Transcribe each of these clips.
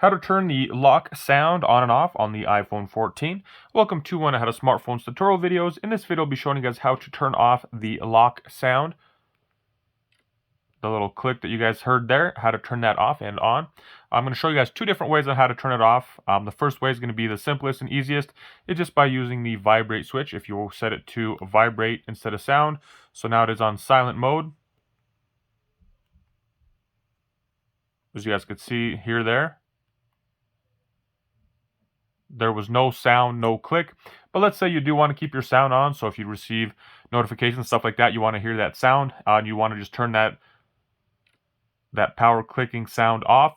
How to turn the lock sound on and off on the iPhone 14. Welcome to One Ahead of Smartphones tutorial videos. In this video, I'll be showing you guys how to turn off the lock sound. The little click that you guys heard there, how to turn that off and on. I'm going to show you guys two different ways on how to turn it off. The first way is going to be the simplest and easiest. It's just by using the vibrate switch. If you will set it to vibrate instead of sound. So now it is on silent mode. As you guys can see here, there was no sound, no click. But let's say you do want to keep your sound on. So if you receive notifications, stuff like that, you want to hear that sound, and you want to just turn that power clicking sound off.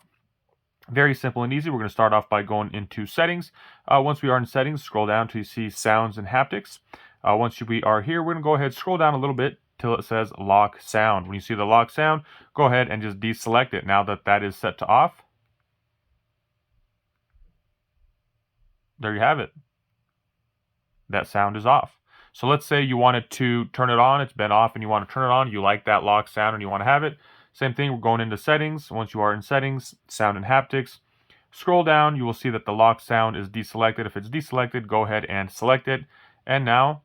Very simple and easy. We're going to start off by going into settings. Once we are in settings, scroll down to see sounds and haptics. Once we are here, we're going to go ahead, scroll down a little bit till it says lock sound. When you see the lock sound, go ahead and just deselect it now that that is set to off. There you have it. That sound is off. So let's say you wanted to turn it on. It's been off and you want to turn it on. You like that lock sound and you want to have it. Same thing, we're going into settings. Once you are in settings, sound and haptics, scroll down, you will see that the lock sound is deselected. If it's deselected, go ahead and select it. And now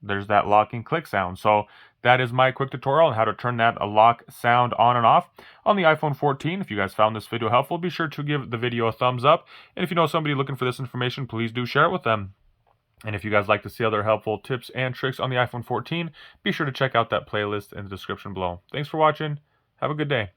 there's that lock and click sound. So that is my quick tutorial on how to turn that lock sound on and off on the iPhone 14. If you guys found this video helpful, be sure to give the video a thumbs up. And if you know somebody looking for this information, please do share it with them. And if you guys like to see other helpful tips and tricks on the iPhone 14, be sure to check out that playlist in the description below. Thanks for watching. Have a good day.